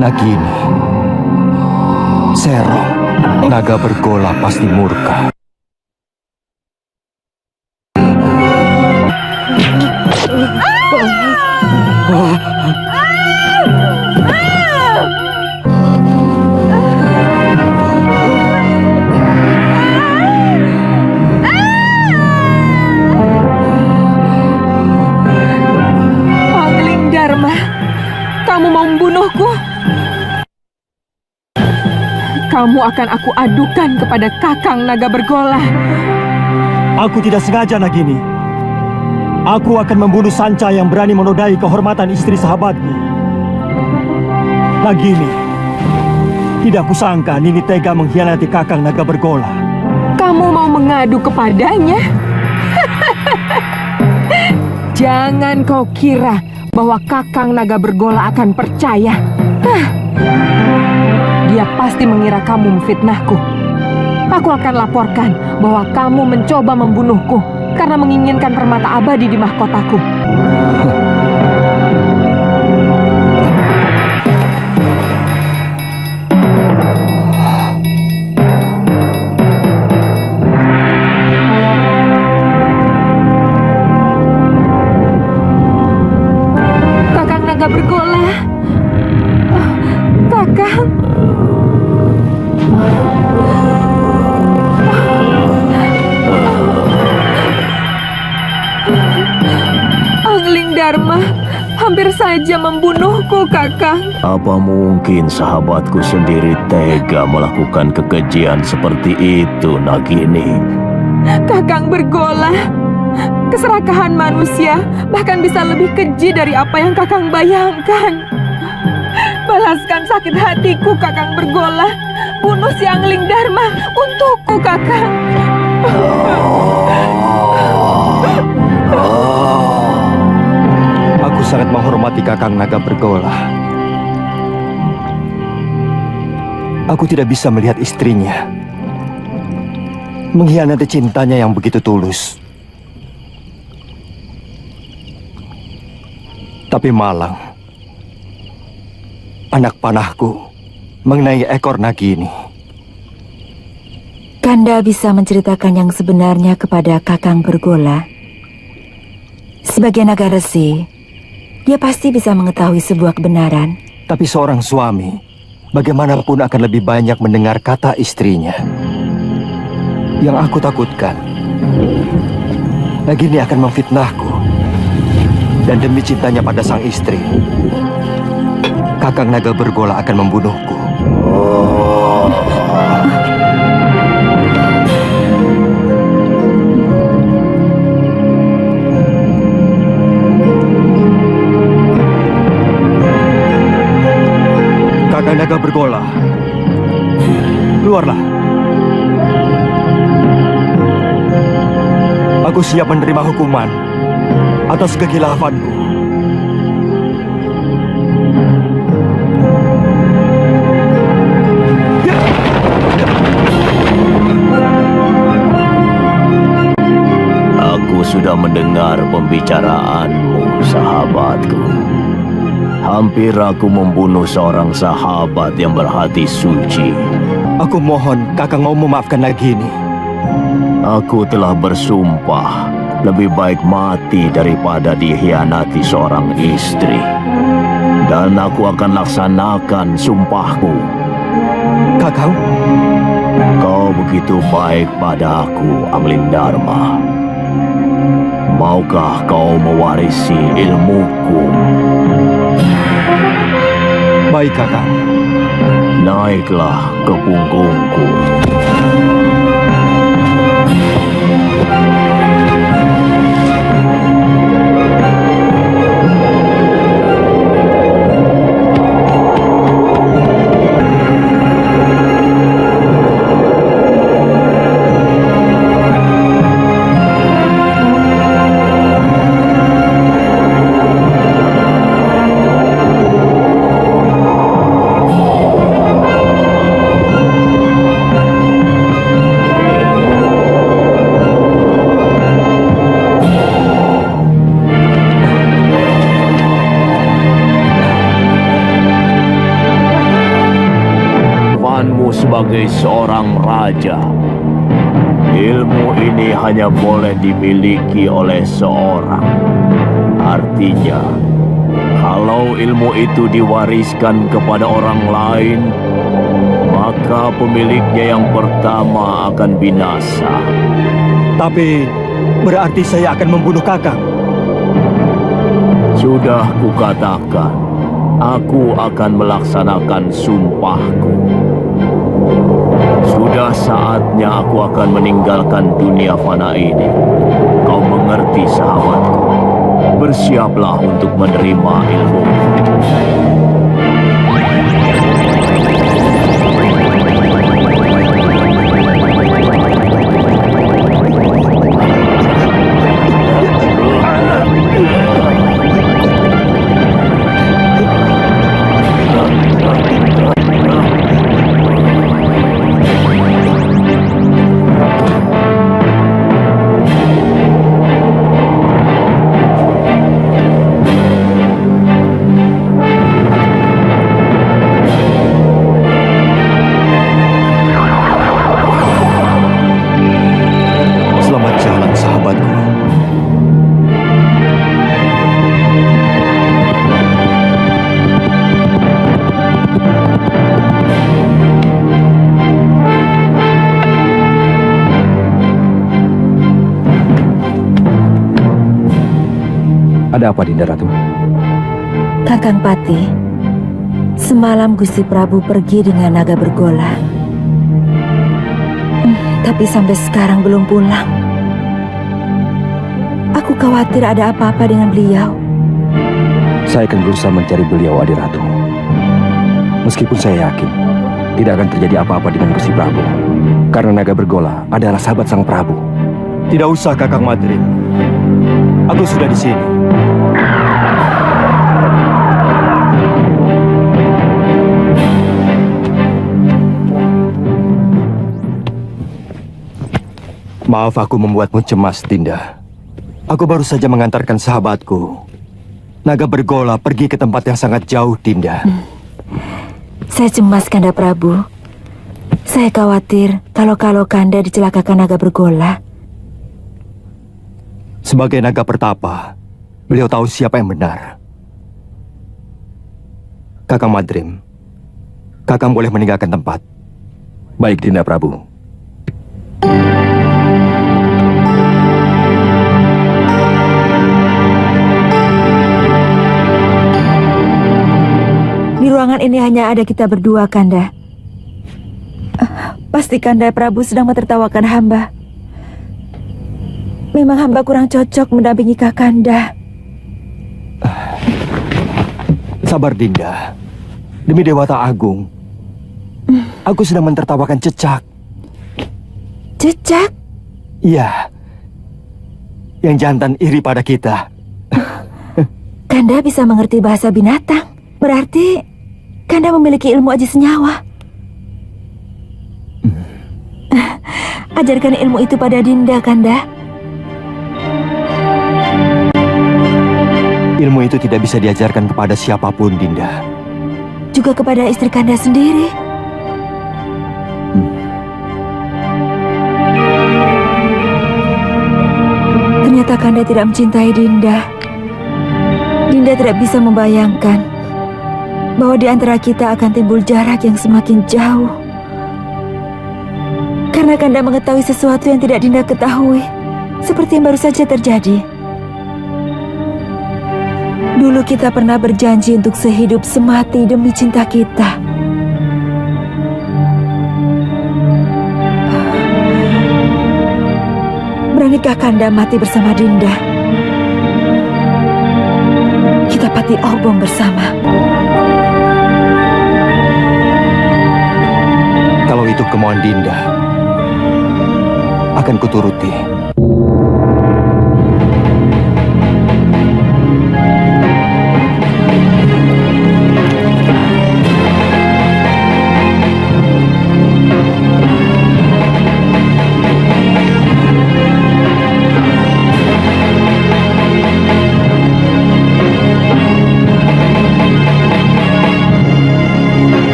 Nagini, Sero, naga bergola pasti murka. Angling Dharma, kamu mau membunuhku? Kamu akan aku adukan kepada Kakang Naga Bergola. Aku tidak sengaja, Nagini. Aku akan membunuh Sanca yang berani menodai kehormatan istri sahabatku. Nagini, tidak kusangka Nini tega mengkhianati Kakang Naga Bergola. Kamu mau mengadu kepadanya? Jangan kau kira bahwa Kakang Naga Bergola akan percaya. Dia pasti mengira kamu memfitnahku. Aku akan laporkan bahwa kamu mencoba membunuhku karena menginginkan permata abadi di mahkotaku. Kakang Naga Bergola. Kakang. Angling Dharma hampir saja membunuhku, Kakang. Apa mungkin sahabatku sendiri tega melakukan kekejian seperti itu, Nagini? Kakang Bergola, keserakahan manusia bahkan bisa lebih keji dari apa yang Kakang bayangkan. Balaskan sakit hatiku, Kakang Bergola. Bunuh si Angling Dharma untukku, Kakang. Aku sangat menghormati Kakang Naga Bergola. Aku tidak bisa melihat istrinya mengkhianati cintanya yang begitu tulus. Tapi malang, anak panahku mengenai ekor Nagini. Kanda bisa menceritakan yang sebenarnya kepada Kakang Bergola. Sebagai naga resi, dia pasti bisa mengetahui sebuah kebenaran. Tapi seorang suami, bagaimanapun akan lebih banyak mendengar kata istrinya. Yang aku takutkan, Nagini akan memfitnahku. Dan demi cintanya pada sang istri, Kakang Naga Bergola akan membunuhku. Kakang Naga Bergola, keluarlah. Aku siap menerima hukuman atas kegilafanku. Aku sudah mendengar pembicaraanmu, sahabatku. Hampir aku membunuh seorang sahabat yang berhati suci. Aku mohon Kakang mau memaafkan Nagini. Aku telah bersumpah lebih baik mati daripada dikhianati seorang istri. Dan aku akan laksanakan sumpahku. Kakang? Kau begitu baik padaku, Angling Dharma. Maukah kau mewarisi ilmuku? Baik, Kakang. Naiklah ke punggungku. kamu sebagai seorang raja. Ilmu ini hanya boleh dimiliki oleh seorang. Artinya, kalau ilmu itu diwariskan kepada orang lain, maka pemiliknya yang pertama akan binasa. Tapi berarti saya akan membunuh Kakang. Sudah kukatakan, aku akan melaksanakan sumpahku. Sudah saatnya aku akan meninggalkan dunia fana ini. Kau mengerti, sahabatku? Bersiaplah untuk menerima ilmu. Selamat jalan, sahabatku. Ada apa, Dinda Ratu? Kakang Pati, semalam Gusti Prabu pergi dengan naga bergola. Tapi sampai sekarang belum pulang. Aku khawatir ada apa-apa dengan beliau. Saya akan berusaha mencari beliau, Adi Ratu. Meskipun saya yakin tidak akan terjadi apa-apa dengan Gusti Prabu, karena naga bergola adalah sahabat Sang Prabu. Tidak usah, Kakang Madrim. Aku sudah di sini. Maaf aku membuatmu cemas, Dinda. Aku baru saja mengantarkan sahabatku, naga bergola, pergi ke tempat yang sangat jauh, Dinda. Saya cemas, Kanda Prabu. Saya khawatir kalau Kanda dicelakakan naga bergola. Sebagai naga pertapa, beliau tahu siapa yang benar. Kakang Madrim, Kakang boleh meninggalkan tempat. Baik, Dinda Prabu. Di ruangan ini hanya ada kita berdua, Kanda. Pasti Kanda Prabu sedang mentertawakan hamba. Memang hamba kurang cocok mendampingi Kakanda. Sabar, Dinda. Demi Dewata Agung, aku sedang mentertawakan Cecak. Cecak? Iya, yang jantan iri pada kita. Kanda bisa mengerti bahasa binatang. Berarti Kanda memiliki ilmu aji senyawa. Ajarkan ilmu itu pada Dinda, Kanda. Ilmu itu tidak bisa diajarkan kepada siapapun, Dinda. Juga kepada istri Kanda sendiri. Ternyata Kanda tidak mencintai Dinda. Dinda tidak bisa membayangkan bahwa di antara kita akan timbul jarak yang semakin jauh. Karena Kanda mengetahui sesuatu yang tidak Dinda ketahui, seperti yang baru saja terjadi. Dulu kita pernah berjanji untuk sehidup semati demi cinta kita. Beranikah Kanda mati bersama Dinda? Kita pati obong bersama. Kalau itu kemauan Dinda, akan kuturuti.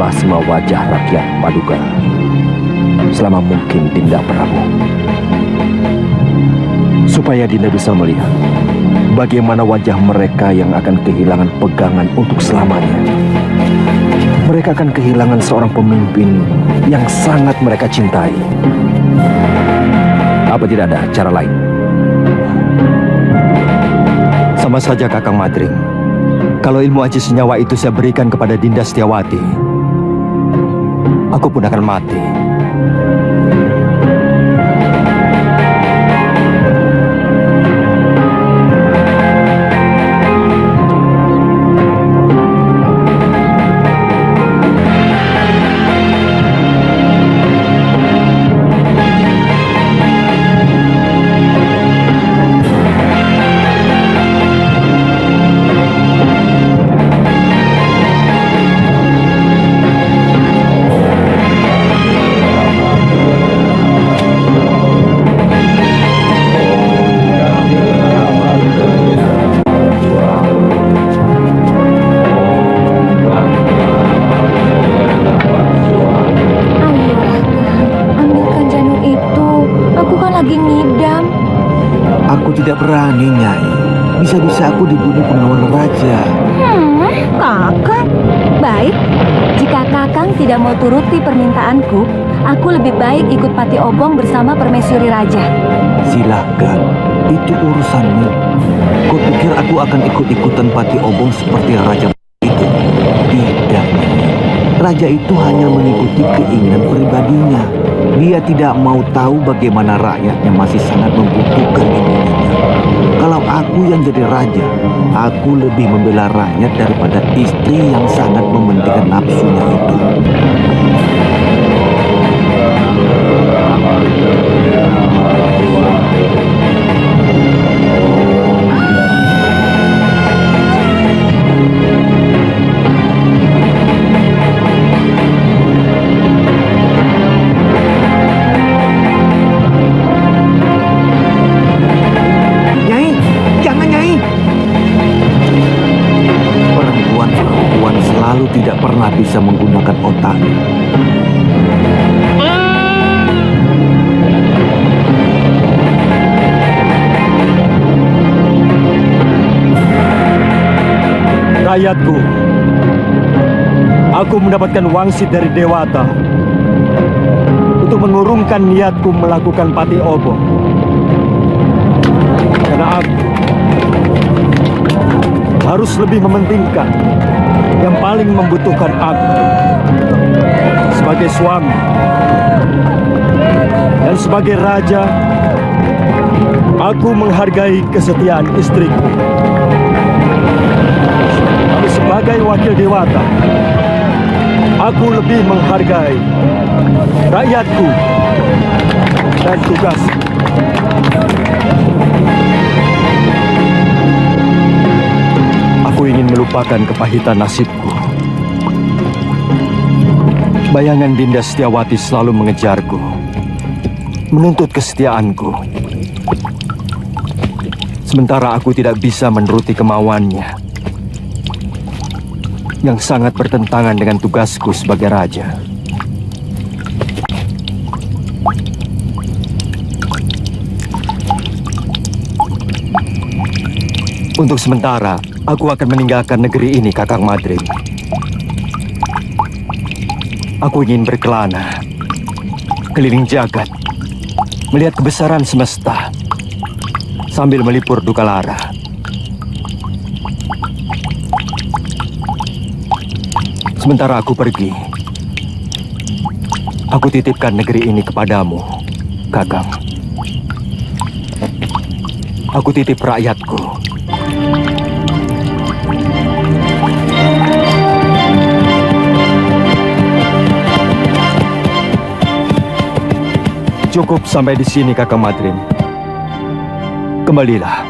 memelasma wajah rakyat Paduka selama mungkin Dinda Prabu. Supaya Dinda bisa melihat bagaimana wajah mereka yang akan kehilangan pegangan untuk selamanya. Mereka akan kehilangan seorang pemimpin yang sangat mereka cintai. Apa tidak ada cara lain? Sama saja Kakang Madring. Kalau ilmu aji senyawa itu saya berikan kepada Dinda Setiawati, aku pun akan mati. Tidak berani, Nyai. Bisa-bisa aku dibunuh pengawal raja. Kakang. Baik, jika Kakang tidak mau turuti permintaanku, aku lebih baik ikut Pati Obong bersama Permaisuri Raja. Silakan, itu urusanmu. Kau pikir aku akan ikut-ikutan Pati Obong seperti raja itu? Tidak, Nyai. Raja itu hanya mengikuti keinginan pribadinya. Dia tidak mau tahu bagaimana rakyatnya masih sangat membutuhkan dirinya. Kalau aku yang jadi raja, aku lebih membela rakyat daripada istri yang sangat mementingkan nafsunya itu. Tidak pernah bisa menggunakan otaknya. Rakyatku, aku mendapatkan wangsit dari Dewata untuk mengurungkan niatku melakukan Pati Obong. Karena aku harus lebih mementingkan yang paling membutuhkan aku sebagai suami dan sebagai raja. Aku menghargai kesetiaan istriku. Tapi sebagai wakil Dewata, aku lebih menghargai rakyatku dan tugasku. Aku ingin melupakan kepahitan nasibku. Bayangan Dinda Setiawati selalu mengejarku, menuntut kesetiaanku. Sementara aku tidak bisa menuruti kemauannya, yang sangat bertentangan dengan tugasku sebagai raja. Untuk sementara, aku akan meninggalkan negeri ini, Kakang Madring. Aku ingin berkelana, keliling jagat, melihat kebesaran semesta, sambil melipur duka lara. Sementara aku pergi, aku titipkan negeri ini kepadamu, Kakang. Aku titip rakyatku. Cukup sampai di sini, Kakang Madrim. Kembalilah.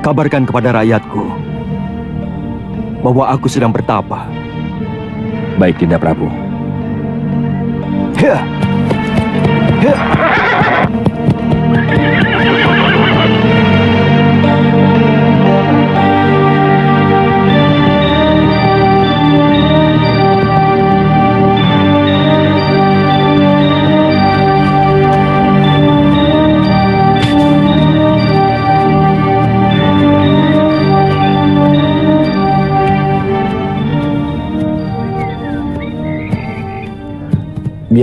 Kabarkan kepada rakyatku bahwa aku sedang bertapa. Baik, Dinda Prabu. Ya. Ya.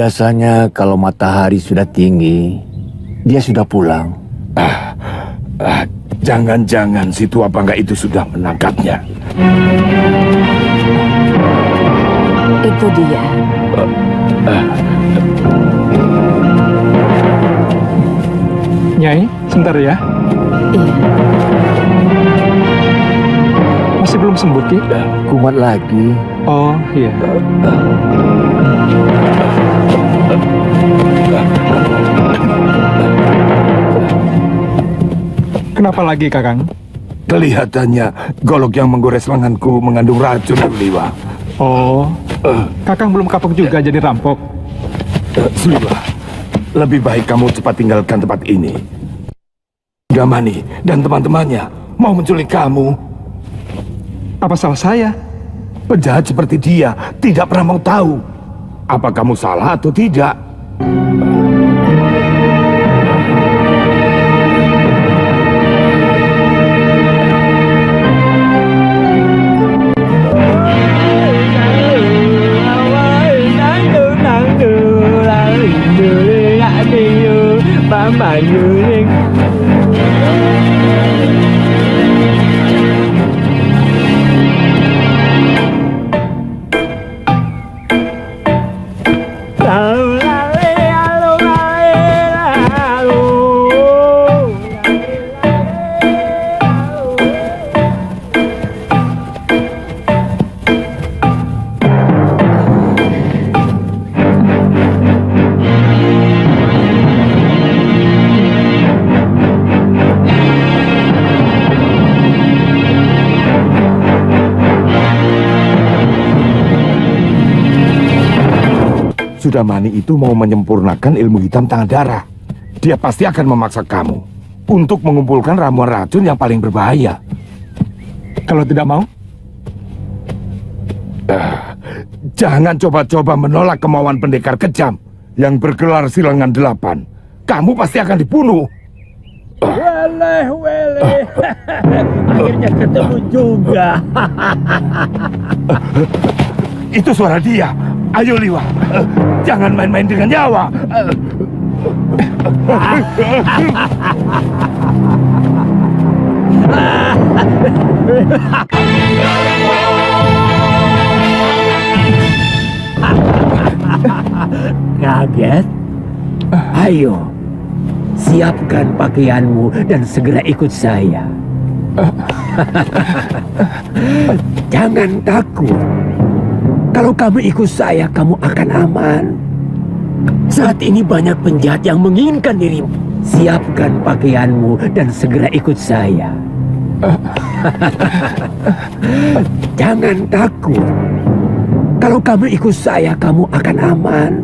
Biasanya kalau matahari sudah tinggi, dia sudah pulang. Jangan-jangan si tua bangga itu sudah menangkapnya. Itu dia. Nyai, sebentar ya. Iya. Masih belum sembuh, Ki? Kumat lagi. Oh, iya. Kenapa lagi, Kakang? Kelihatannya golok yang menggores lenganku mengandung racun, Suliwa. Oh, Kakang belum kapok juga jadi rampok. Suliwa, lebih baik kamu cepat tinggalkan tempat ini. Gamani dan teman-temannya mau menculik kamu. Apa salah saya? Penjahat seperti dia tidak pernah mau tahu apa kamu salah atau tidak. Sudamani itu mau menyempurnakan ilmu hitam tangan darah. Dia pasti akan memaksa kamu untuk mengumpulkan ramuan racun yang paling berbahaya. Kalau tidak mau? Jangan coba-coba menolak kemauan pendekar kejam yang bergelar Silangan 8. Kamu pasti akan dibunuh. Weleh. Akhirnya ketemu juga. Itu suara dia. Ayo Liwa, jangan main-main dengan nyawa. Kaget? Ayo, siapkan pakaianmu dan segera ikut saya. Jangan takut. Kalau kamu ikut saya, kamu akan aman. Saat ini banyak penjahat yang menginginkan dirimu. Siapkan pakaianmu dan segera ikut saya. Jangan takut. Kalau kamu ikut saya, kamu akan aman.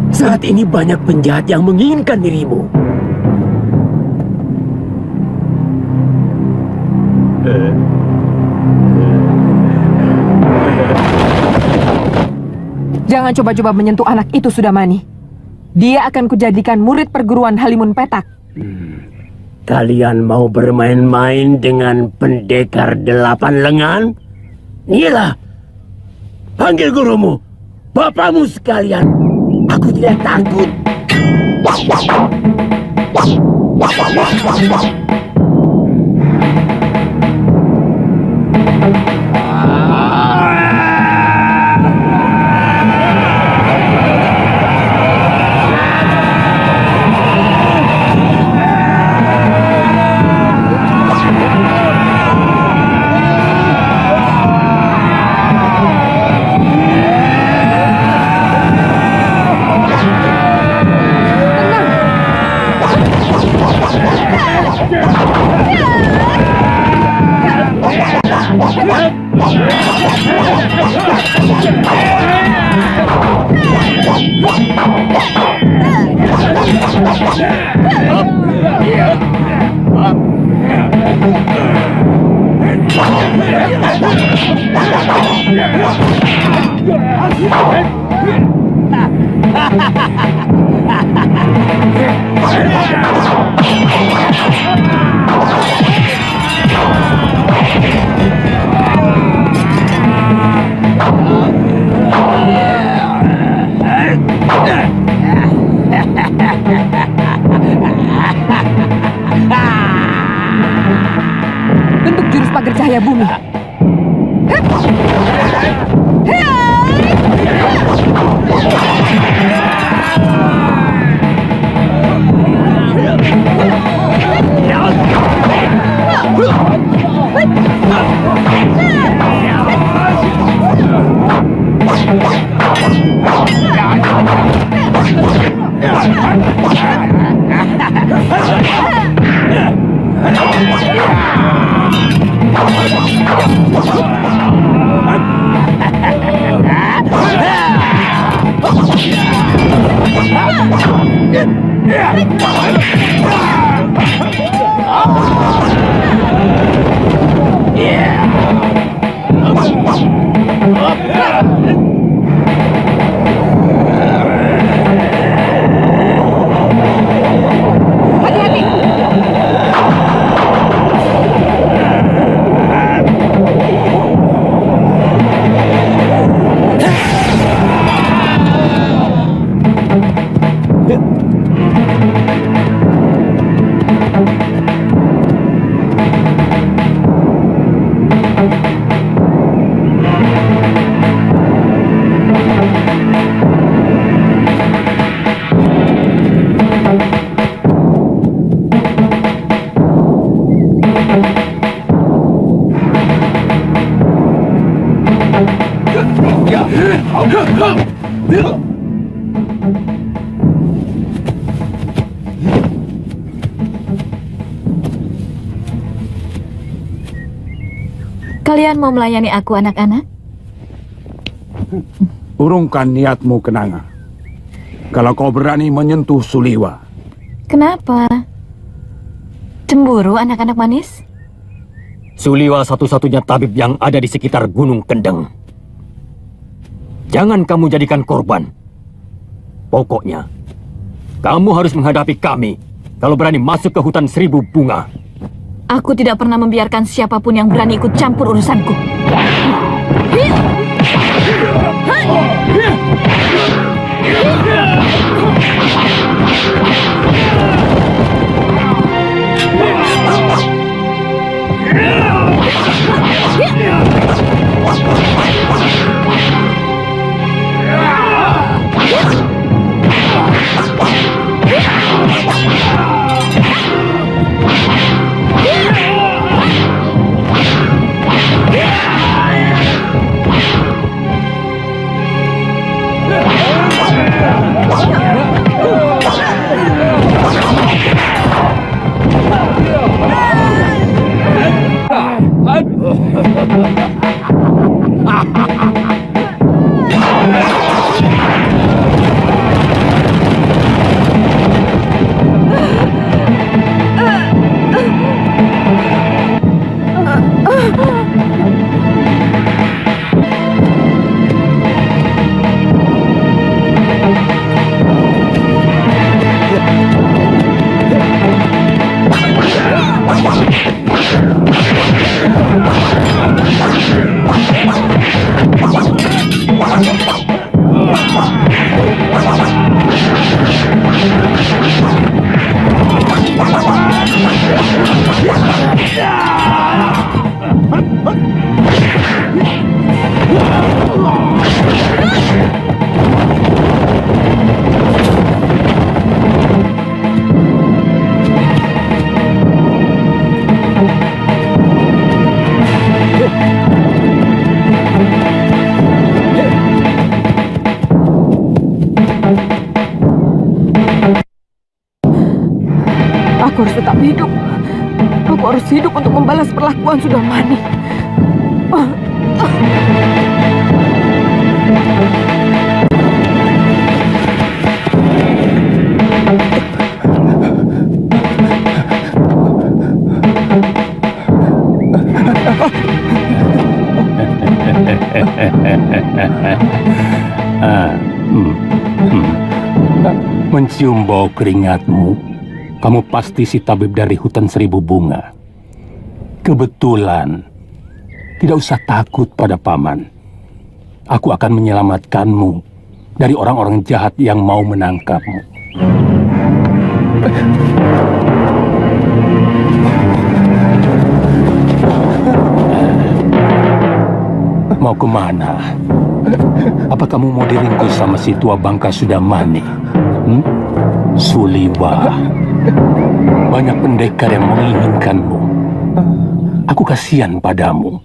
Saat ini banyak penjahat yang menginginkan dirimu. Jangan coba-coba menyentuh anak itu, Sudamani. Dia akan kujadikan murid perguruan Halimun Petak. Kalian mau bermain-main dengan pendekar 8 lengan? Inilah, panggil gurumu, bapakmu sekalian. Aku tidak takut. daya bumi. Kalian mau melayani aku, anak-anak? Urungkan niatmu, Kenanga. Kalau kau berani menyentuh Suliwa. Kenapa? Cemburu, anak-anak manis? Suliwa satu-satunya tabib yang ada di sekitar Gunung Kendeng. Jangan kamu jadikan korban. Pokoknya, kamu harus menghadapi kami kalau berani masuk ke hutan 1000 bunga. Aku tidak pernah membiarkan siapapun yang berani ikut campur urusanku. Aku harus tetap hidup. Aku harus hidup untuk membalas perlakuan Sudamani. Mencium bau keringatmu, kamu pasti si tabib dari hutan 1000 bunga. Kebetulan, tidak usah takut pada paman. Aku akan menyelamatkanmu dari orang-orang jahat yang mau menangkapmu. Mau kemana? Apa kamu mau diringkus sama si tua bangka Sudamani? Suliwa, banyak pendekar yang menginginkanmu. Aku kasihan padamu.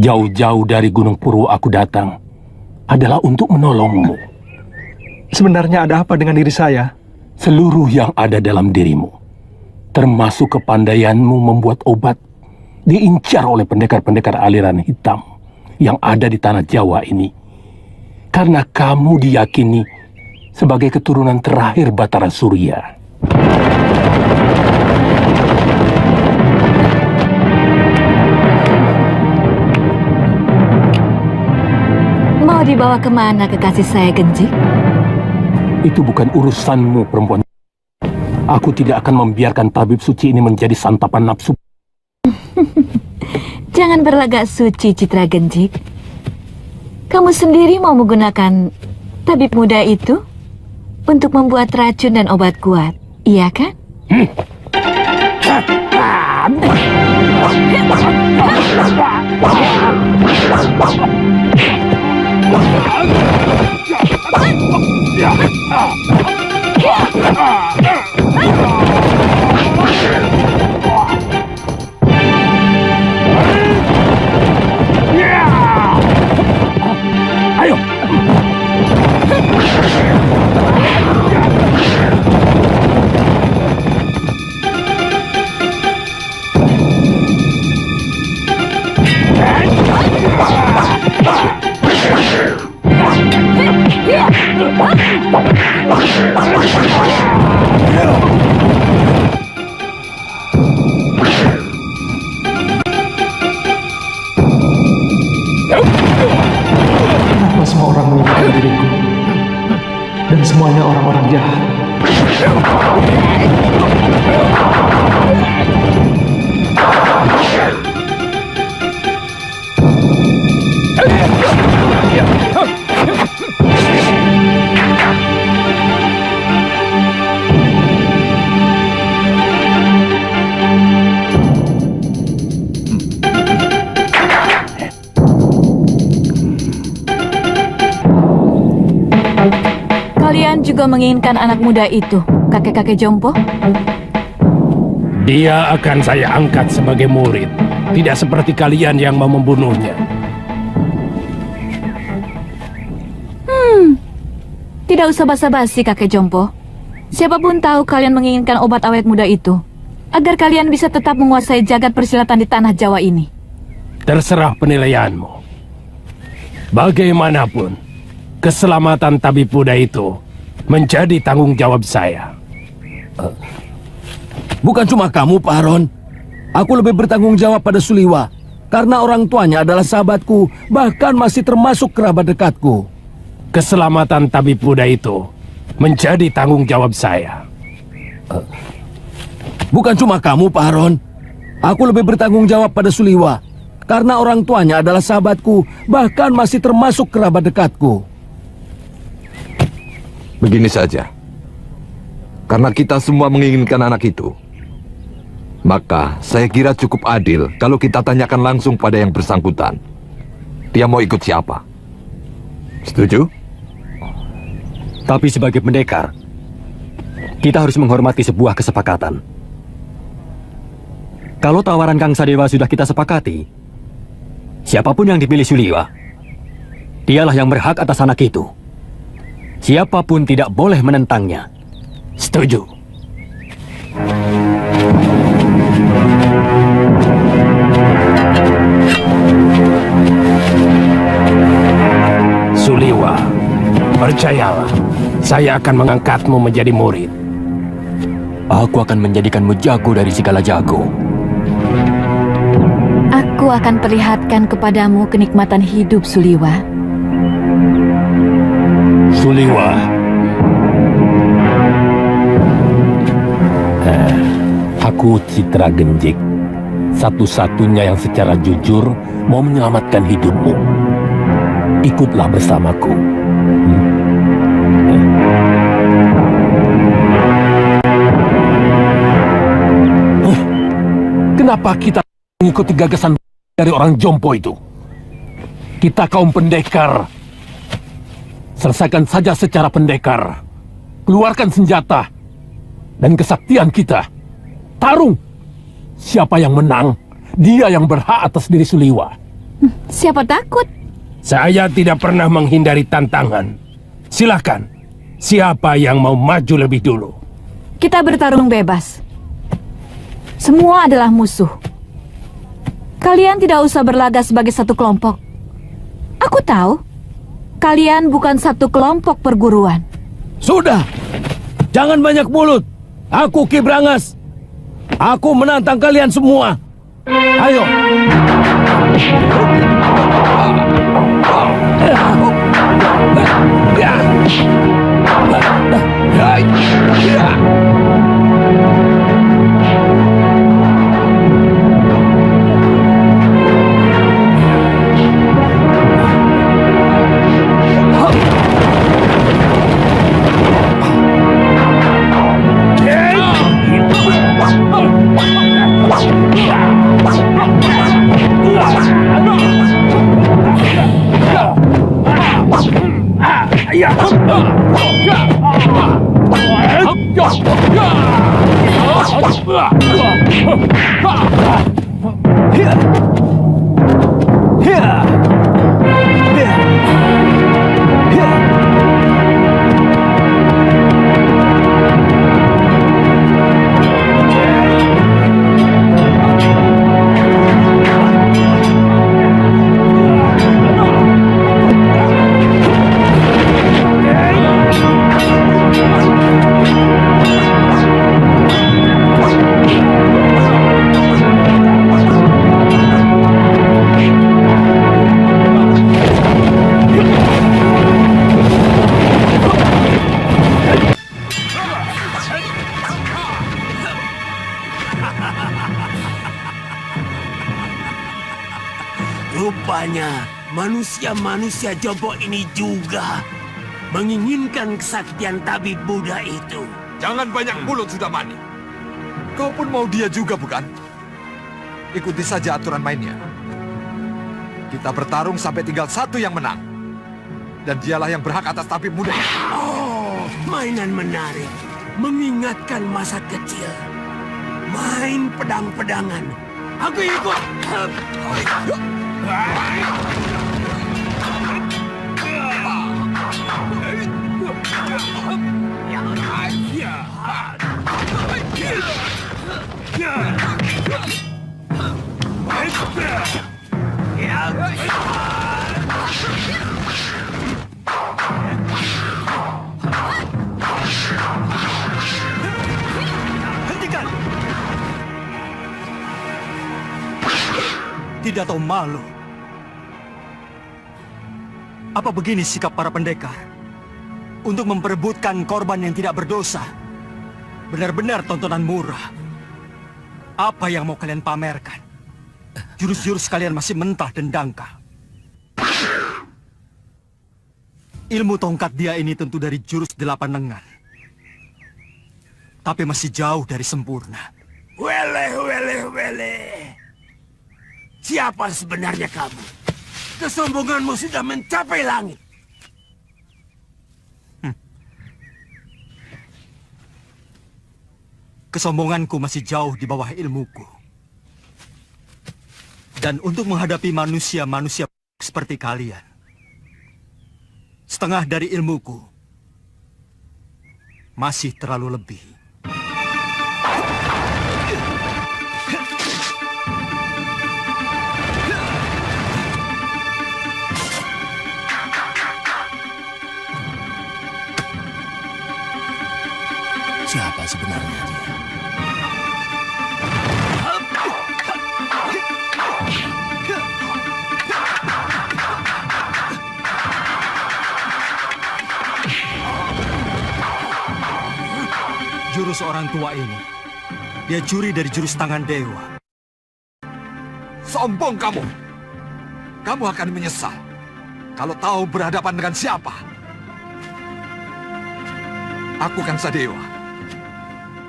Jauh-jauh dari Gunung Purwo aku datang adalah untuk menolongmu. Sebenarnya ada apa dengan diri saya? Seluruh yang ada dalam dirimu, termasuk kepandaianmu membuat obat, diincar oleh pendekar-pendekar aliran hitam yang ada di tanah Jawa ini. Karena kamu diyakini sebagai keturunan terakhir Batara Surya. Mau dibawa kemana kekasih saya, Genji? Itu bukan urusanmu, perempuan. Aku tidak akan membiarkan tabib suci ini menjadi santapan nafsu. Jangan berlagak suci, Citra Genjik. Kamu sendiri mau menggunakan tabib muda itu untuk membuat racun dan obat kuat, iya kan? Ayo! Kenapa semua orang menginginkan diriku? Dan semuanya orang-orang jahat. Kalian juga menginginkan anak muda itu, kakek-kakek Jompo? Dia akan saya angkat sebagai murid. Tidak seperti kalian yang mau membunuhnya. Tidak usah basa-basi, kakek Jompo. Siapapun tahu kalian menginginkan obat awet muda itu, agar kalian bisa tetap menguasai jagat persilatan di tanah Jawa ini. Terserah penilaianmu. Bagaimanapun, keselamatan tabib muda itu menjadi tanggung jawab saya. Bukan cuma kamu, Pak Aron. Aku lebih bertanggung jawab pada Suliwa. Karena orang tuanya adalah sahabatku, bahkan masih termasuk kerabat dekatku. Keselamatan tabib muda itu menjadi tanggung jawab saya. Bukan cuma kamu, Pak Aron. Aku lebih bertanggung jawab pada Suliwa. Karena orang tuanya adalah sahabatku, bahkan masih termasuk kerabat dekatku. Begini saja. Karena kita semua menginginkan anak itu, maka saya kira cukup adil kalau kita tanyakan langsung pada yang bersangkutan. Dia mau ikut siapa? Setuju? Tapi sebagai pendekar, kita harus menghormati sebuah kesepakatan. Kalau tawaran Kang Sadewa sudah kita sepakati, siapapun yang dipilih Suliwa, dialah yang berhak atas anak itu. Siapapun tidak boleh menentangnya. Setuju? Suliwa, percayalah, saya akan mengangkatmu menjadi murid. Aku akan menjadikanmu jago dari segala jago. Aku akan perlihatkan kepadamu kenikmatan hidup, Suliwa. Suliwa. Aku Citra Genjik, satu-satunya yang secara jujur mau menyelamatkan hidupmu. Ikutlah bersamaku. Kenapa kita mengikuti gagasan dari orang Jompo itu? Kita kaum pendekar. Selesaikan saja secara pendekar. Keluarkan senjata dan kesaktian kita. Tarung. Siapa yang menang, dia yang berhak atas diri Suliwa. Siapa takut? Saya tidak pernah menghindari tantangan. Silakan. Siapa yang mau maju lebih dulu? Kita bertarung bebas. Semua adalah musuh. Kalian tidak usah berlaga sebagai satu kelompok. Aku tahu, kalian bukan satu kelompok perguruan. Sudah. Jangan banyak mulut. Aku Ki Brangas. Aku menantang kalian semua. Ayo. Rupanya manusia-manusia jompo ini juga menginginkan kesaktian tabib Buddha itu. Jangan banyak mulut, Sudamani. Kau pun mau dia juga, bukan? Ikuti saja aturan mainnya. Kita bertarung sampai tinggal satu yang menang. Dan dialah yang berhak atas tabib muda. Oh, mainan menarik. Mengingatkan masa kecil. Main pedang-pedangan. Aku ikut. Hentikan! Tidak tahu malu. Apa begini sikap para pendekar? Untuk memperebutkan korban yang tidak berdosa. Benar-benar tontonan murah. Apa yang mau kalian pamerkan? Jurus-jurus kalian masih mentah dan dangkal. Ilmu tongkat dia ini tentu dari jurus 8 lengan. Tapi masih jauh dari sempurna. Wele. Siapa sebenarnya kamu? Kesombonganmu sudah mencapai langit. Kesombonganku masih jauh di bawah ilmuku. Dan untuk menghadapi manusia-manusia seperti kalian, setengah dari ilmuku masih terlalu lebih. Siapa sebenarnya dia? Jurus orang tua ini, dia curi dari jurus tangan dewa. Sombong kamu. Kamu akan menyesal kalau tahu berhadapan dengan siapa. Aku Kang Sadewa,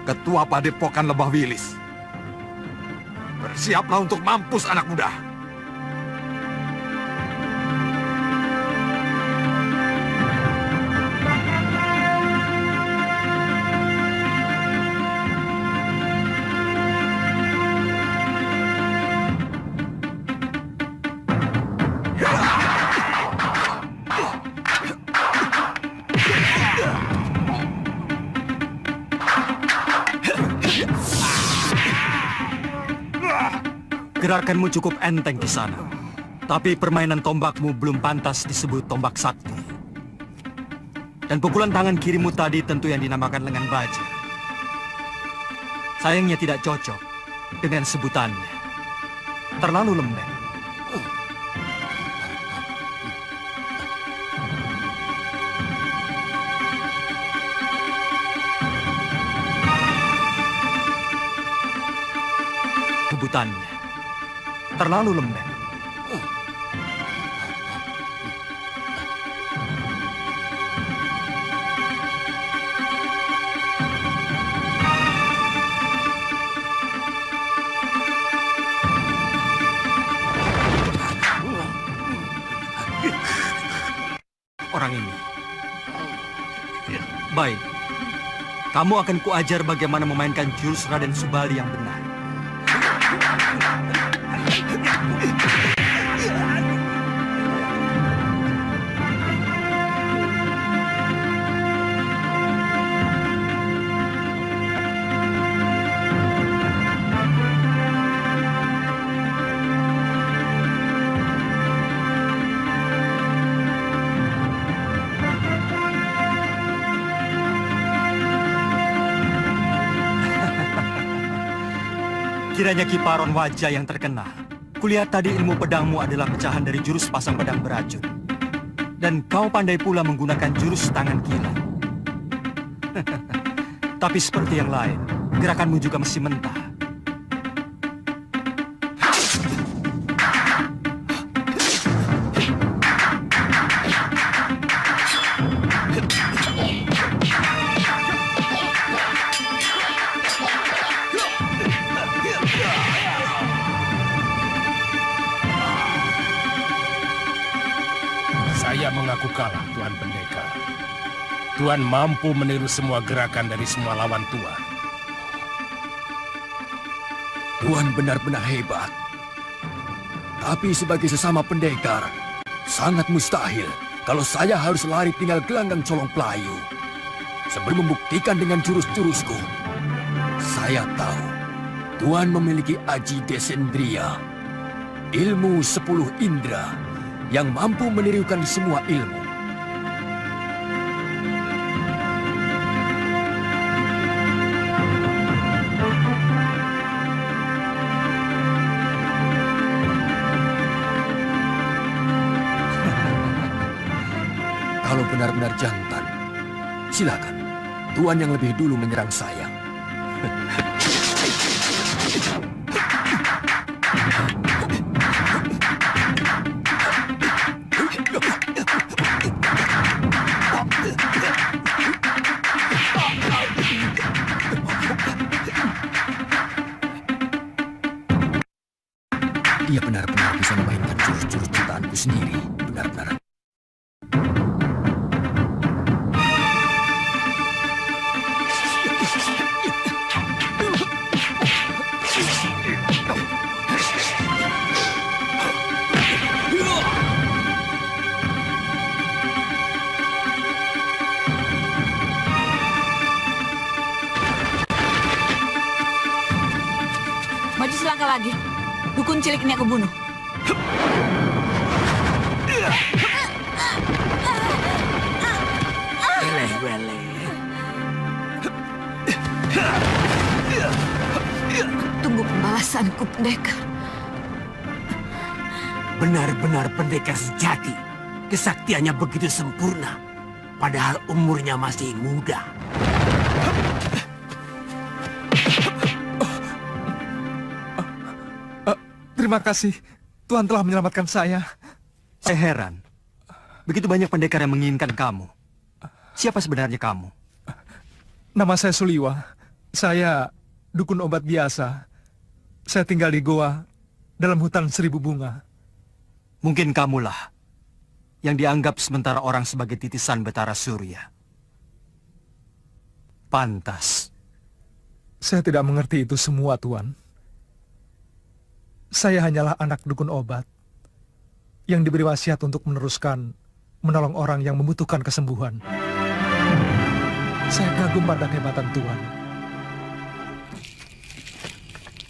Ketua Padepokan Lebah Wilis. Bersiaplah untuk mampus, anak muda. Gerakanmu cukup enteng di sana. Tapi permainan tombakmu belum pantas disebut tombak sakti. Dan pukulan tangan kirimu tadi tentu yang dinamakan lengan baja. Sayangnya tidak cocok dengan sebutannya. Terlalu lembek. Sebutannya terlalu lembek. Orang ini. Baik. Kamu akan kuajar bagaimana memainkan jurus Raden Subali yang benar. Kiranya kiparon wajah yang terkena. Kulihat tadi ilmu pedangmu adalah pecahan dari jurus pasang pedang beracun. Dan kau pandai pula menggunakan jurus tangan kilat. Tapi seperti yang lain, gerakanmu juga masih mentah. Saya mengaku kalah, Tuan Pendekar. Tuan mampu meniru semua gerakan dari semua lawan Tuan. Tuan benar-benar hebat. Tapi sebagai sesama pendekar, sangat mustahil kalau saya harus lari tinggal gelanggang colong pelayu. Sebelum membuktikan dengan jurus-jurusku, saya tahu Tuan memiliki Aji Desendriya, ilmu 10 indera yang mampu menirukan semua ilmu. Kalau benar-benar jantan, silakan. Tuan yang lebih dulu menyerang saya. Dia benar-benar bisa memainkan jurus-jurus ciptaanku sendiri. Benar-benar. Maju selangkah lagi. Dukun cilik ini aku bunuh. Weleh-weleh. Tunggu pembalasanku, pendekar. Benar-benar pendekar sejati. Kesaktiannya begitu sempurna. Padahal umurnya masih muda. Terima kasih. Tuhan telah menyelamatkan saya. Saya heran. Begitu banyak pendekar yang menginginkan kamu. Siapa sebenarnya kamu? Nama saya Suliwa. Saya dukun obat biasa. Saya tinggal di goa dalam hutan 1000 bunga. Mungkin kamulah yang dianggap sementara orang sebagai titisan Betara Surya. Pantas. Saya tidak mengerti itu semua, Tuan. Saya hanyalah anak dukun obat yang diberi wasiat untuk menolong orang yang membutuhkan kesembuhan. Saya kagum pada kehebatan Tuan.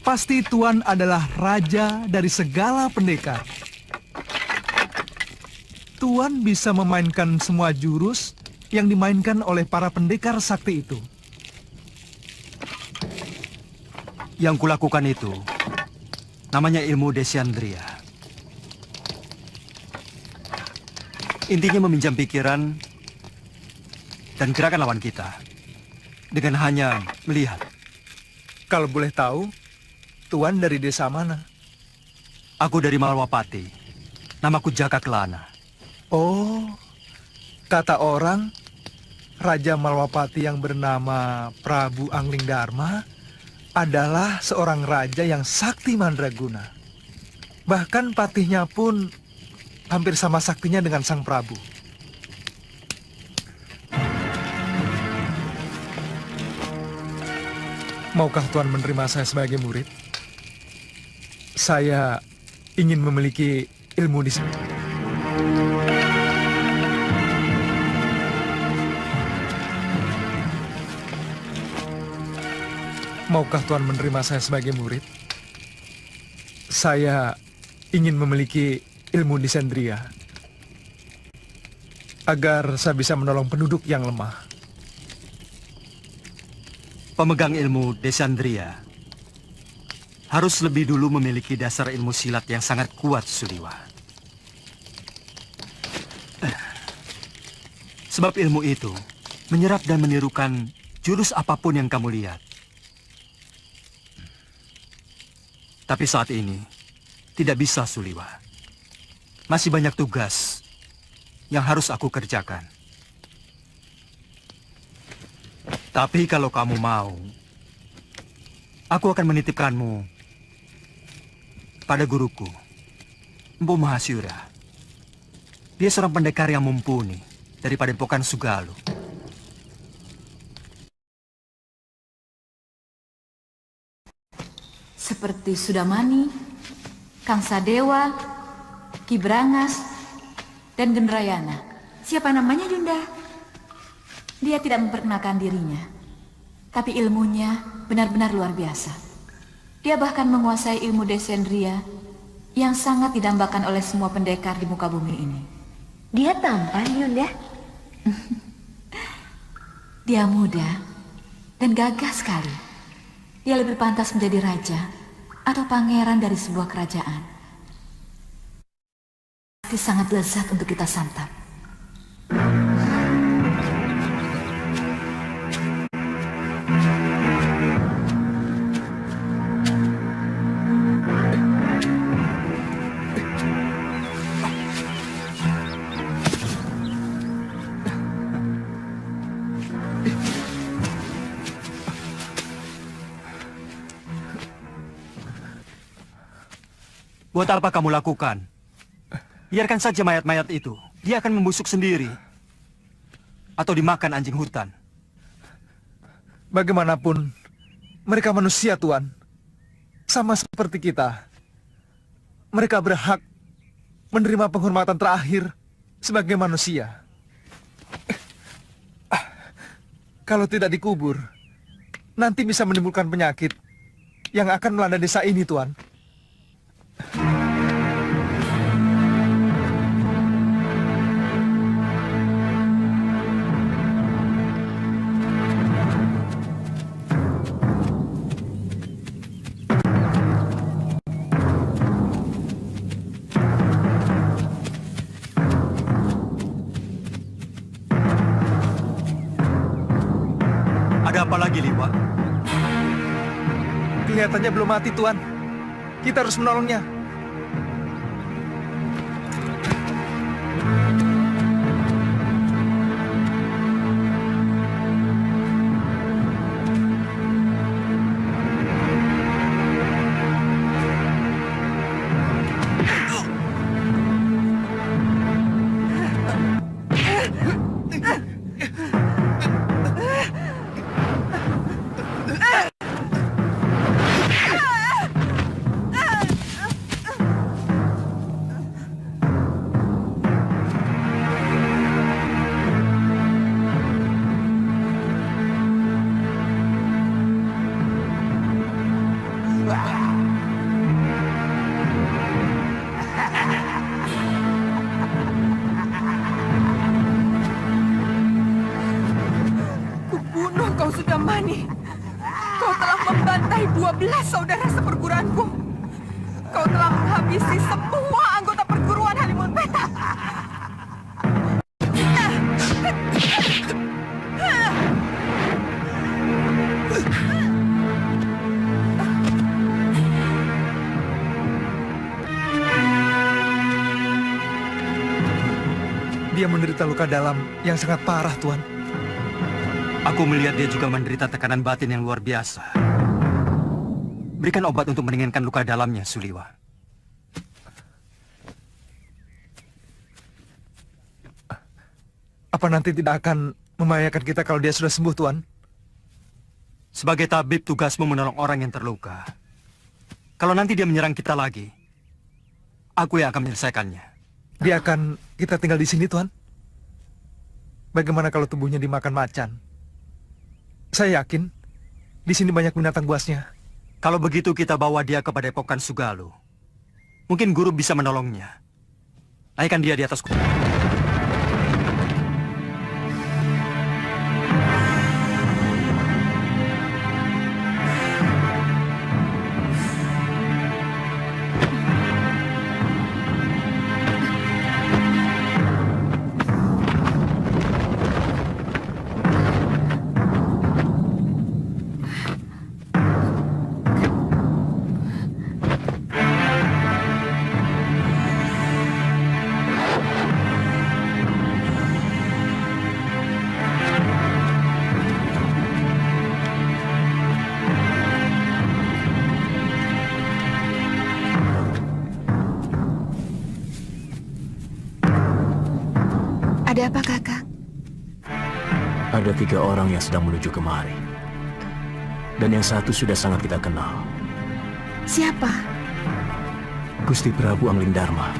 Pasti Tuan adalah raja dari segala pendekar. Tuan bisa memainkan semua jurus yang dimainkan oleh para pendekar sakti itu. Yang kulakukan itu namanya ilmu Desyandria. Intinya meminjam pikiran dan gerakan lawan kita dengan hanya melihat. Kalau boleh tahu, Tuan dari desa mana? Aku dari Malwapati. Namaku Jaka Kelana. Oh, kata orang, Raja Malwapati yang bernama Prabu Angling Dharma adalah seorang raja yang sakti mandraguna. Bahkan patihnya pun hampir sama saktinya dengan sang Prabu. Maukah Tuan menerima saya sebagai murid? Saya ingin memiliki ilmu di sini. Maukah Tuan menerima saya sebagai murid? Saya ingin memiliki ilmu Desandria agar saya bisa menolong penduduk yang lemah. Pemegang ilmu Desandria harus lebih dulu memiliki dasar ilmu silat yang sangat kuat, Suliwa. Sebab ilmu itu menyerap dan menirukan jurus apapun yang kamu lihat. Tapi saat ini tidak bisa, Suliwa. Masih banyak tugas yang harus aku kerjakan. Tapi kalau kamu mau, aku akan menitipkanmu pada guruku, Empu Mahasyura. Dia seorang pendekar yang mumpuni dari Padepokan Sugalu. Seperti Sudamani, Kang Sadewa, Ki Brangas, dan Gendrayana. Siapa namanya, Yunda? Dia tidak memperkenalkan dirinya, tapi ilmunya benar-benar luar biasa. Dia bahkan menguasai ilmu Desandria yang sangat didambakan oleh semua pendekar di muka bumi ini. Dia tampan, Yunda. Dia muda dan gagah sekali. Dia lebih pantas menjadi raja atau pangeran dari sebuah kerajaan. Pasti sangat lezat untuk kita santap. Buat apa kamu lakukan? Biarkan saja mayat-mayat itu. Dia akan membusuk sendiri. Atau dimakan anjing hutan. Bagaimanapun, mereka manusia, Tuan. Sama seperti kita. Mereka berhak menerima penghormatan terakhir sebagai manusia. Kalau tidak dikubur, nanti bisa menimbulkan penyakit yang akan melanda desa ini, Tuan. Ada apa lagi, Liwa? Kelihatannya belum mati, Tuan. Kita harus menolongnya. Hai 12 saudara seperguruanku. Kau telah menghabisi semua anggota perguruan Halimun Petak. Dia menderita luka dalam yang sangat parah, Tuan. Aku melihat dia juga menderita tekanan batin yang luar biasa. Berikan obat untuk meringankan luka dalamnya, Suliwa. Apa nanti tidak akan membahayakan kita kalau dia sudah sembuh, Tuan? Sebagai tabib, tugasmu menolong orang yang terluka. Kalau nanti dia menyerang kita lagi, aku yang akan menyelesaikannya. Dia akan kita tinggal di sini, Tuan. Bagaimana kalau tubuhnya dimakan macan? Saya yakin di sini banyak binatang buasnya. Kalau begitu kita bawa dia ke Padepokan Sugalu. Mungkin guru bisa menolongnya. Naikkan dia di atas kuda. Ada apa, Kakak? Ada 3 orang yang sedang menuju kemari. Dan yang satu sudah sangat kita kenal. Siapa? Gusti Prabu Anglingdarma.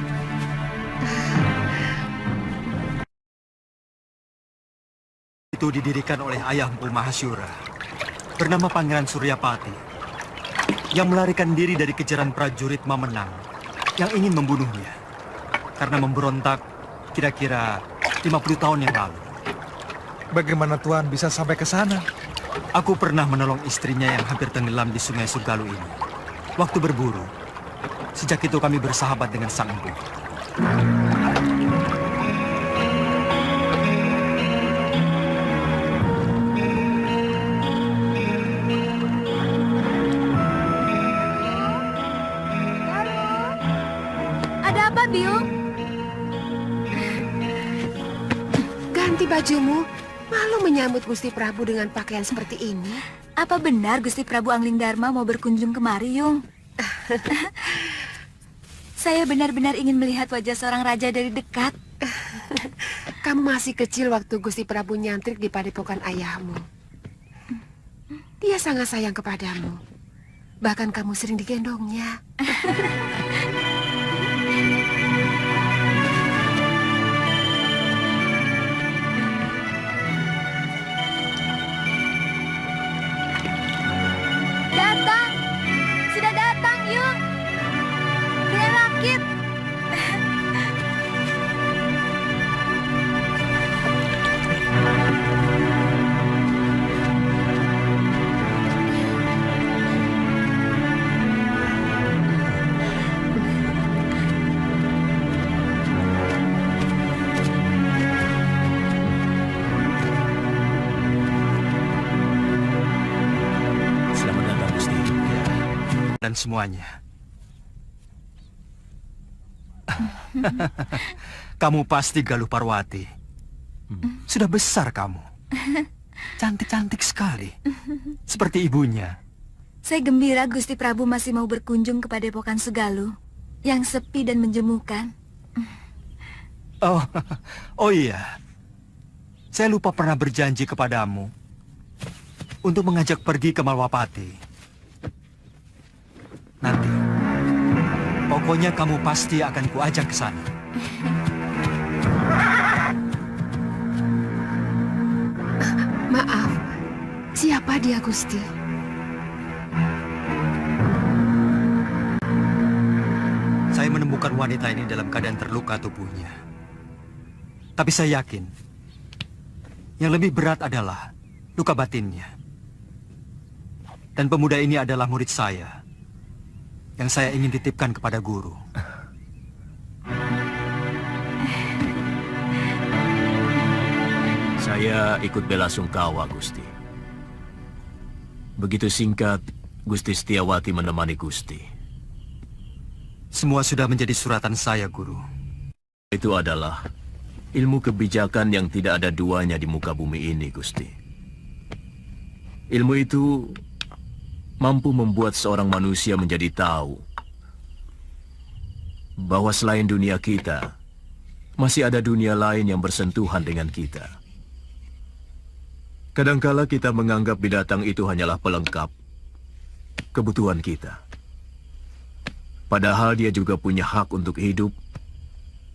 Itu didirikan oleh ayah Empu Mahasyura, bernama Pangeran Suryapati, yang melarikan diri dari kejaran prajurit Mamenang yang ingin membunuhnya karena memberontak kira-kira 50 tahun yang lalu. Bagaimana Tuan bisa sampai ke sana? Aku pernah menolong istrinya yang hampir tenggelam di Sungai Sugalu ini waktu berburu. Sejak itu kami bersahabat dengan Sang Empu. Ada apa, Biung? Ganti bajumu. Malu menyambut Gusti Prabu dengan pakaian seperti ini. Apa benar Gusti Prabu Anglingdarma mau berkunjung kemari, Yung? Saya benar-benar ingin melihat wajah seorang raja dari dekat. Kamu masih kecil waktu Gusti Prabu nyantrik di padepokan ayahmu. Dia sangat sayang kepadamu. Bahkan kamu sering digendongnya. Datang! Sudah datang, Yung! Dia rakit! Dan semuanya. Kamu pasti Galuh Parwati. Sudah besar kamu. Cantik-cantik sekali. Seperti ibunya. Saya gembira Gusti Prabu masih mau berkunjung ke Padepokan Sugalu yang sepi dan menjemukan. Oh iya. Saya lupa pernah berjanji kepadamu untuk mengajak pergi ke Malwapati. Nanti, pokoknya kamu pasti akan kuajak ke sana. Maaf, siapa dia, Gusti? Saya menemukan wanita ini dalam keadaan terluka tubuhnya. Tapi saya yakin, yang lebih berat adalah luka batinnya. Dan pemuda ini adalah murid saya yang saya ingin titipkan kepada guru. Saya ikut bela sungkawa, Gusti. Begitu singkat, Gusti Setiawati menemani Gusti. Semua sudah menjadi suratan saya, Guru. Itu adalah ilmu kebijakan yang tidak ada duanya di muka bumi ini, Gusti. Ilmu itu mampu membuat seorang manusia menjadi tahu bahwa selain dunia kita, masih ada dunia lain yang bersentuhan dengan kita. Kadangkala kita menganggap binatang itu hanyalah pelengkap kebutuhan kita. Padahal dia juga punya hak untuk hidup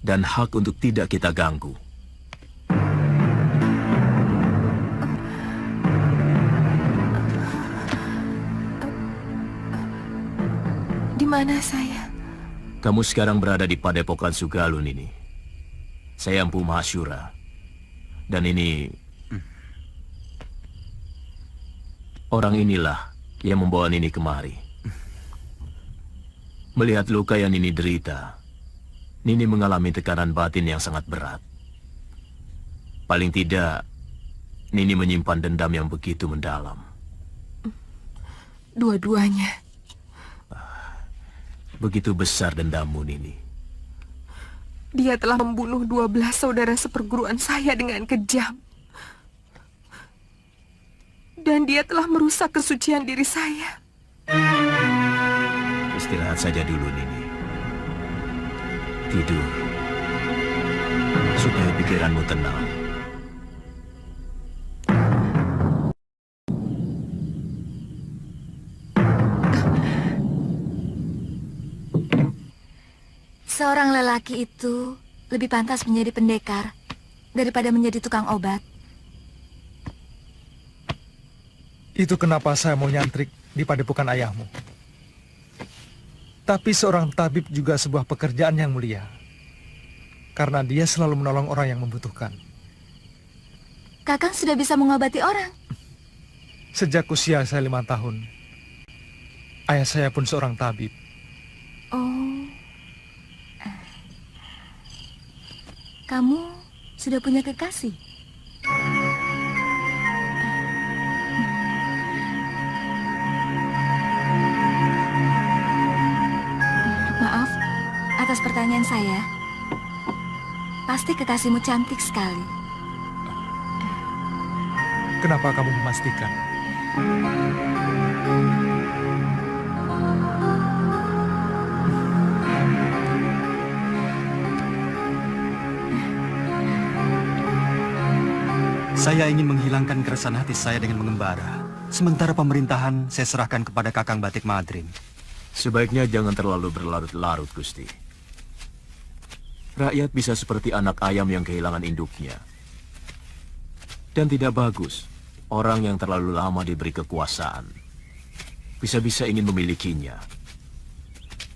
dan hak untuk tidak kita ganggu. Di mana saya? Kamu sekarang berada di Padepokan Sugalun ini. Saya Empu Mahasyura. Dan ini... orang inilah yang membawa Nini kemari. Melihat luka yang Nini derita, Nini mengalami tekanan batin yang sangat berat. Paling tidak, Nini menyimpan dendam yang begitu mendalam. Dua-duanya. Begitu besar dendammu, Nini. Dia telah membunuh 12 saudara seperguruan saya dengan kejam. Dan dia telah merusak kesucian diri saya. Istirahat saja dulu, Nini. Tidur. Supaya pikiranmu tenang. Seorang lelaki itu lebih pantas menjadi pendekar daripada menjadi tukang obat. Itu kenapa saya mau nyantrik di padepokan ayahmu. Tapi seorang tabib juga sebuah pekerjaan yang mulia. Karena dia selalu menolong orang yang membutuhkan. Kakang sudah bisa mengobati orang. Sejak usia saya 5 tahun, ayah saya pun seorang tabib. Oh. Kamu sudah punya kekasih? Maaf atas pertanyaan saya. Pasti kekasihmu cantik sekali. Kenapa kamu memastikan? Saya ingin menghilangkan keresahan hati saya dengan mengembara. Sementara pemerintahan saya serahkan kepada Kakang Batik Madrim. Sebaiknya jangan terlalu berlarut-larut, Gusti. Rakyat bisa seperti anak ayam yang kehilangan induknya. Dan tidak bagus orang yang terlalu lama diberi kekuasaan. Bisa-bisa ingin memilikinya.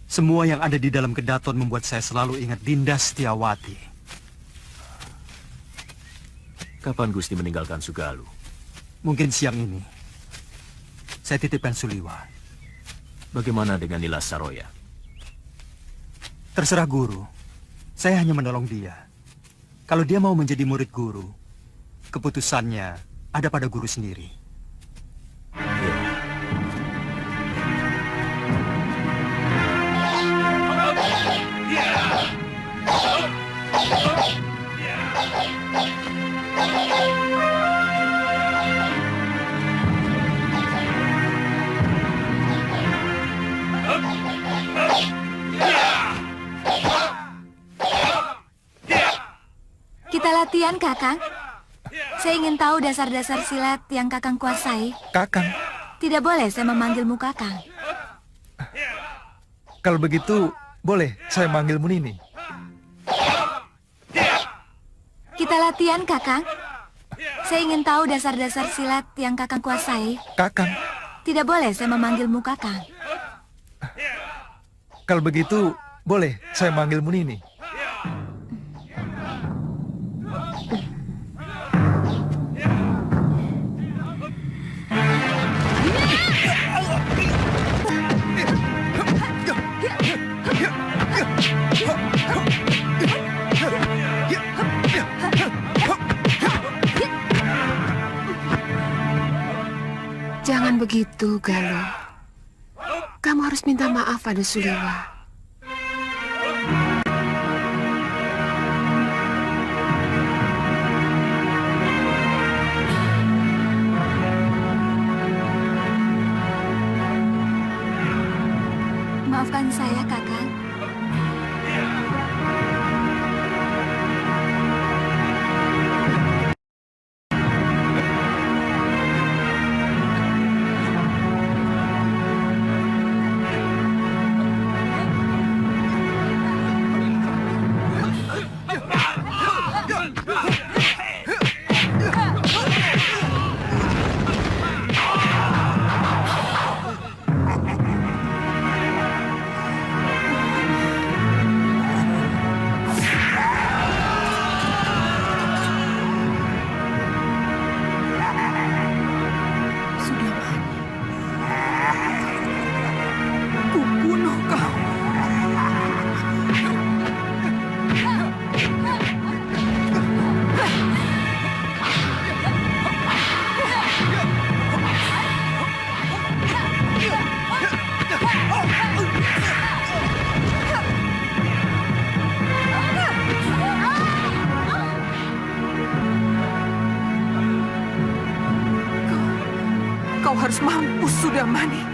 Semua yang ada di dalam kedaton membuat saya selalu ingat Dinda Setiawati. Kapan Gusti meninggalkan Sugalu? Mungkin siang ini. Saya titipkan Suliwa. Bagaimana dengan Nilas Saroya? Terserah guru. Saya hanya menolong dia. Kalau dia mau menjadi murid guru, keputusannya ada pada guru sendiri. Kita latihan, Kakang. Saya ingin tahu dasar-dasar silat yang Kakang kuasai. Kakang? Tidak boleh saya memanggilmu Kakang. Kalau begitu, boleh saya manggilmu Nini. Kita latihan, Kakang. Saya ingin tahu dasar-dasar silat yang Kakang kuasai. Kakang? Tidak boleh saya memanggilmu Kakang. Kalau begitu, boleh saya manggilmu Nini. begitu, Galuh. Kamu harus minta maaf pada Suliwa. Maafkan saya, Kakang. Kau harus mampus, Sudamani.